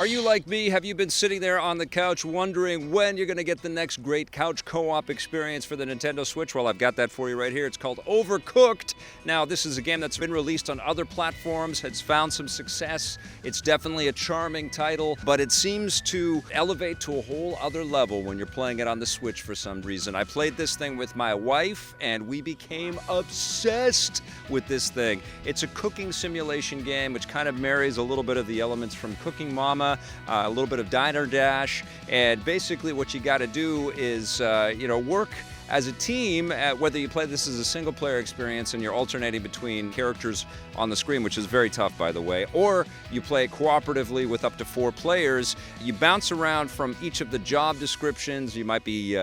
Are you like me? Have you been sitting there on the couch wondering when you're going to get the next great couch co-op experience for the Nintendo Switch? Well, I've got that for you right here. It's called Overcooked. Now, this is a game that's been released on other platforms, has found some success. It's definitely a charming title, but it seems to elevate to a whole other level when you're playing it on the Switch for some reason. I played this thing with my wife, and we became obsessed with this thing. It's a cooking simulation game, which kind of marries a little bit of the elements from Cooking Mama, a little bit of Diner Dash, and basically what you got to do is, work as a team, whether you play this as a single-player experience and you're alternating between characters on the screen, which is very tough, by the way, or you play cooperatively with up to 4 players. You bounce around from each of the job descriptions. You might be,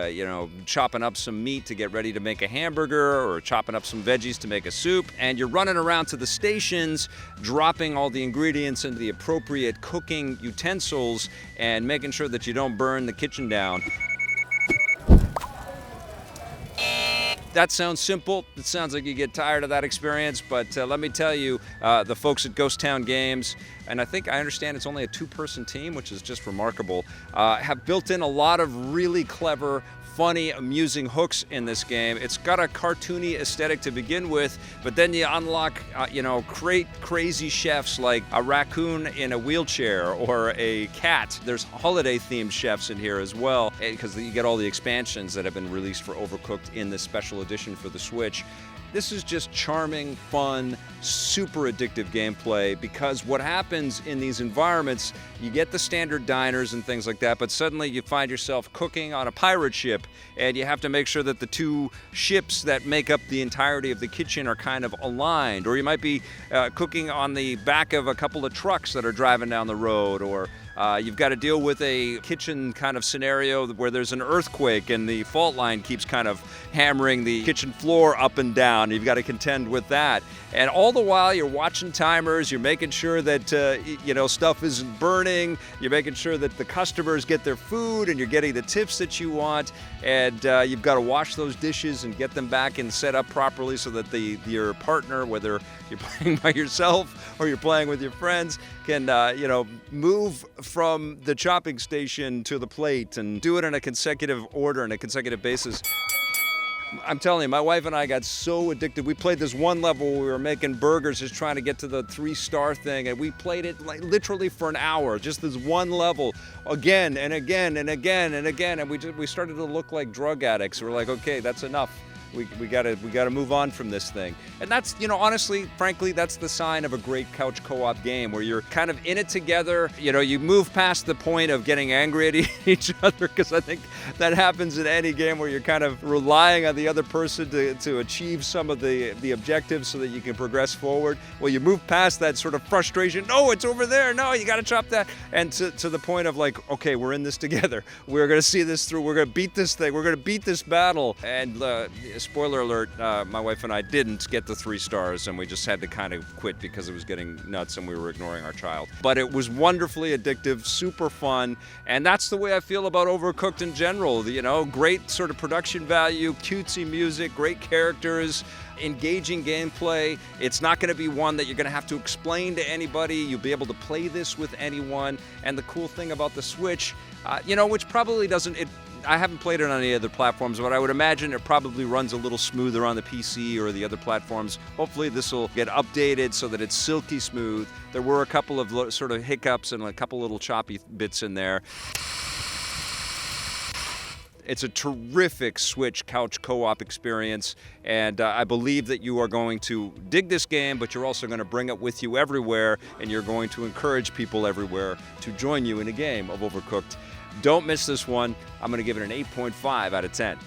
chopping up some meat to get ready to make a hamburger, or chopping up some veggies to make a soup, and you're running around to the stations, dropping all the ingredients into the appropriate cooking utensils and making sure that you don't burn the kitchen down. That sounds simple. It sounds like you get tired of that experience, but let me tell you, the folks at Ghost Town Games, and I understand it's only a 2-person team, which is just remarkable, have built in a lot of really clever, funny, amusing hooks in this game. It's got a cartoony aesthetic to begin with, but then you unlock, crazy chefs like a raccoon in a wheelchair or a cat. There's holiday-themed chefs in here as well, because you get all the expansions that have been released for Overcooked in this special edition for the Switch. This is just charming, fun, super addictive gameplay, because what happens in these environments, you get the standard diners and things like that, but suddenly you find yourself cooking on a pirate ship, and you have to make sure that the 2 ships that make up the entirety of the kitchen are kind of aligned. Or you might be cooking on the back of a couple of trucks that are driving down the road, or you've got to deal with a kitchen kind of scenario where there's an earthquake and the fault line keeps kind of hammering the kitchen floor up and down. You've got to contend with that. And all the while you're watching timers, you're making sure that, stuff isn't burning, you're making sure that the customers get their food and you're getting the tips that you want, and you've got to wash those dishes and get them back and set up properly so that your partner, whether you're playing by yourself or you're playing with your friends, can, move from the chopping station to the plate and do it in a consecutive order, on a consecutive basis. I'm telling you, my wife and I got so addicted. We played this one level where we were making burgers, just trying to get to the 3-star thing, and we played it like literally for an hour, just this one level, again and again and again and again, and we started to look like drug addicts. We're like, okay, that's enough. We gotta move on from this thing. And that's, honestly, frankly, that's the sign of a great couch co-op game, where you're kind of in it together. You move past the point of getting angry at each other, because I think that happens in any game where you're kind of relying on the other person to achieve some of the objectives so that you can progress forward. Well, you move past that sort of frustration. No, it's over there. No, you gotta chop that. And to the point of like, okay, we're in this together. We're gonna see this through. We're gonna beat this thing. We're gonna beat this battle. And spoiler alert, my wife and I didn't get the 3 stars, and we just had to kind of quit because it was getting nuts and we were ignoring our child. But it was wonderfully addictive, super fun, and that's the way I feel about Overcooked in general. Great sort of production value, cutesy music, great characters, engaging gameplay. It's not going to be one that you're going to have to explain to anybody. You'll be able to play this with anyone. And the cool thing about the Switch, which probably doesn't... I haven't played it on any other platforms, but I would imagine it probably runs a little smoother on the PC or the other platforms. Hopefully this will get updated so that it's silky smooth. There were a couple of sort of hiccups and a couple little choppy bits in there. It's a terrific Switch couch co-op experience, and I believe that you are going to dig this game, but you're also going to bring it with you everywhere, and you're going to encourage people everywhere to join you in a game of Overcooked. Don't miss this one. I'm going to give it an 8.5 out of 10.